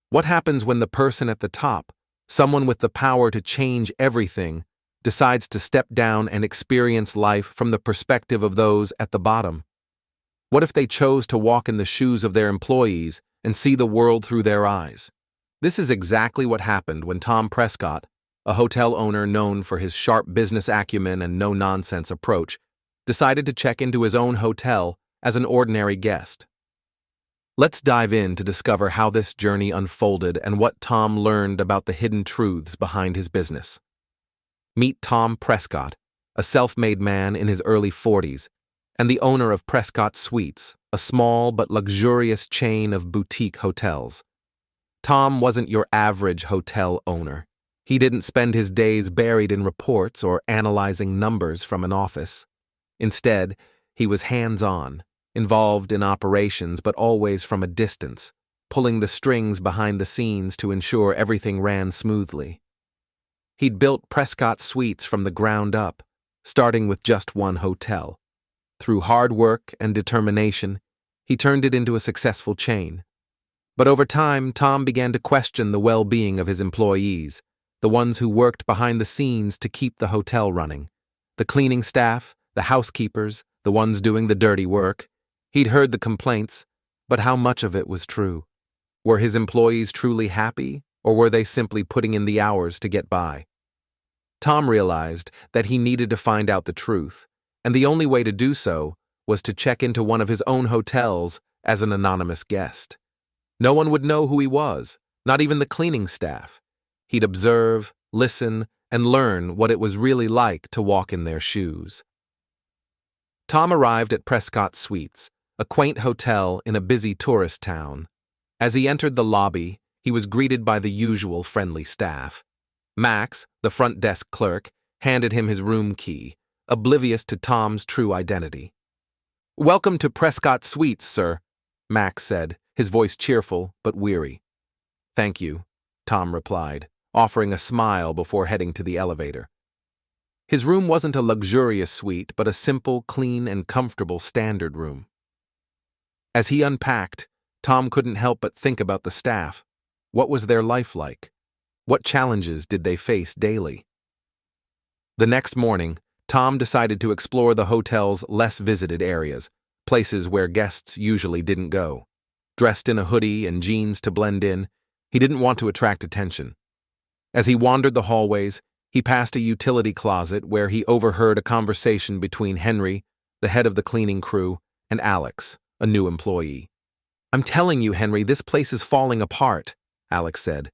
What happens when the person at the top, someone with the power to change everything, decides to step down and experience life from the perspective of those at the bottom? What if they chose to walk in the shoes of their employees and see the world through their eyes? This is exactly what happened when Tom Prescott, a hotel owner known for his sharp business acumen and no-nonsense approach, decided to check into his own hotel as an ordinary guest. Let's dive in to discover how this journey unfolded and what Tom learned about the hidden truths behind his business. Meet Tom Prescott, a self-made man in his early 40s, and the owner of Prescott Suites, a small but luxurious chain of boutique hotels. Tom wasn't your average hotel owner. He didn't spend his days buried in reports or analyzing numbers from an office. Instead, he was hands-on, involved in operations but always from a distance, pulling the strings behind the scenes to ensure everything ran smoothly. He'd built Prescott Suites from the ground up, starting with just one hotel. Through hard work and determination, he turned it into a successful chain. But over time, Tom began to question the well-being of his employees, the ones who worked behind the scenes to keep the hotel running. The cleaning staff, the housekeepers, the ones doing the dirty work. He'd heard the complaints, but how much of it was true? Were his employees truly happy, or were they simply putting in the hours to get by? Tom realized that he needed to find out the truth, and the only way to do so was to check into one of his own hotels as an anonymous guest. No one would know who he was, not even the cleaning staff. He'd observe, listen, and learn what it was really like to walk in their shoes. Tom arrived at Prescott Suites, a quaint hotel in a busy tourist town. As he entered the lobby, he was greeted by the usual friendly staff. Max, the front desk clerk, handed him his room key, oblivious to Tom's true identity. "Welcome to Prescott Suites, sir," Max said, his voice cheerful but weary. "Thank you," Tom replied, offering a smile before heading to the elevator. His room wasn't a luxurious suite, but a simple, clean, and comfortable standard room. As he unpacked, Tom couldn't help but think about the staff. What was their life like? What challenges did they face daily? The next morning, Tom decided to explore the hotel's less visited areas, places where guests usually didn't go. Dressed in a hoodie and jeans to blend in, he didn't want to attract attention. As he wandered the hallways, he passed a utility closet where he overheard a conversation between Henry, the head of the cleaning crew, and Alex, a new employee. "I'm telling you, Henry, this place is falling apart," Alex said.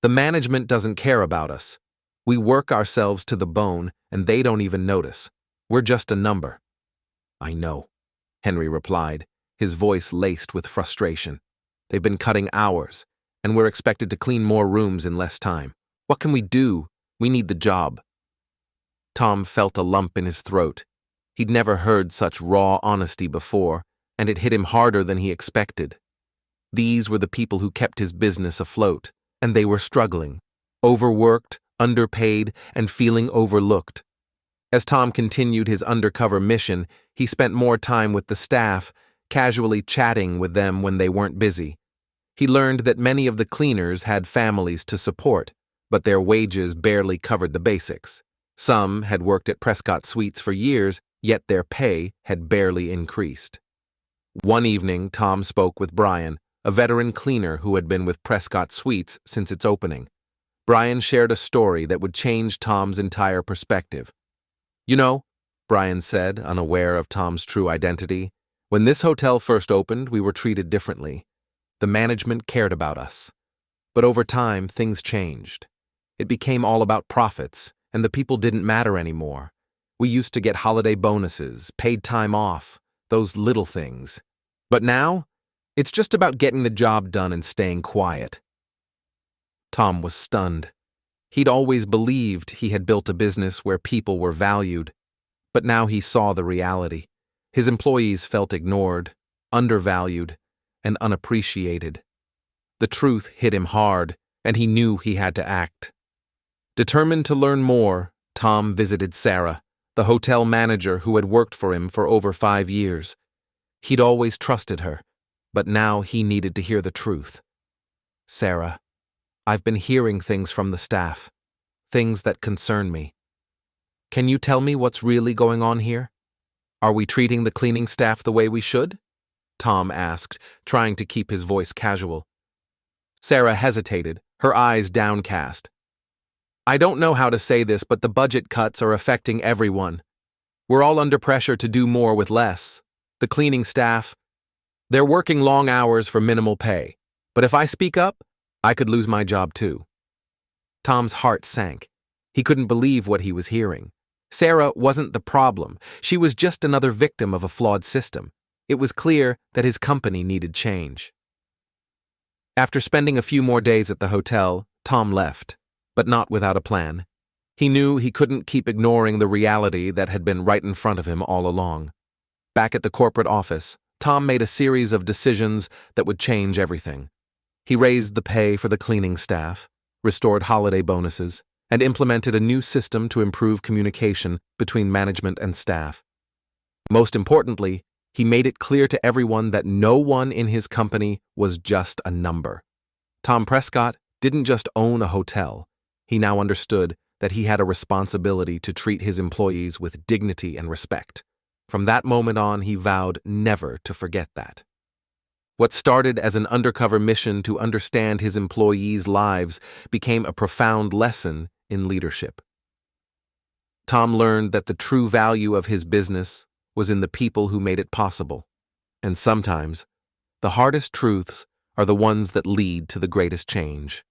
"The management doesn't care about us. We work ourselves to the bone, and they don't even notice. We're just a number." "I know," Henry replied, his voice laced with frustration. "They've been cutting hours, and we're expected to clean more rooms in less time. What can we do? We need the job." Tom felt a lump in his throat. He'd never heard such raw honesty before, and it hit him harder than he expected. These were the people who kept his business afloat, and they were struggling, overworked, underpaid, and feeling overlooked. As Tom continued his undercover mission, he spent more time with the staff, casually chatting with them when they weren't busy. He learned that many of the cleaners had families to support, but their wages barely covered the basics. Some had worked at Prescott Suites for years, yet their pay had barely increased. One evening, Tom spoke with Brian, a veteran cleaner who had been with Prescott Suites since its opening. Brian shared a story that would change Tom's entire perspective. "You know," Brian said, unaware of Tom's true identity, "when this hotel first opened, we were treated differently. The management cared about us. But over time, things changed. It became all about profits, and the people didn't matter anymore. We used to get holiday bonuses, paid time off, those little things. But now, it's just about getting the job done and staying quiet." Tom was stunned. He'd always believed he had built a business where people were valued, but now he saw the reality. His employees felt ignored, undervalued, and unappreciated. The truth hit him hard, and he knew he had to act. Determined to learn more, Tom visited Sarah, the hotel manager who had worked for him for over 5 years. He'd always trusted her, but now he needed to hear the truth. Sarah, I've been hearing things from the staff, things that concern me. Can you tell me what's really going on here? Are we treating the cleaning staff the way we should? Tom asked, trying to keep his voice casual. Sarah hesitated, her eyes downcast. I don't know how to say this, but the budget cuts are affecting everyone. We're all under pressure to do more with less. The cleaning staff, they're working long hours for minimal pay. But if I speak up, I could lose my job too. Tom's heart sank. He couldn't believe what he was hearing. Sarah wasn't the problem. She was just another victim of a flawed system. It was clear that his company needed change. After spending a few more days at the hotel, Tom left, but not without a plan. He knew he couldn't keep ignoring the reality that had been right in front of him all along. Back at the corporate office, Tom made a series of decisions that would change everything. He raised the pay for the cleaning staff, restored holiday bonuses, and implemented a new system to improve communication between management and staff. Most importantly, he made it clear to everyone that no one in his company was just a number. Tom Prescott didn't just own a hotel. He now understood that he had a responsibility to treat his employees with dignity and respect. From that moment on, he vowed never to forget that. What started as an undercover mission to understand his employees' lives became a profound lesson in leadership. Tom learned that the true value of his business was in the people who made it possible. And sometimes, the hardest truths are the ones that lead to the greatest change.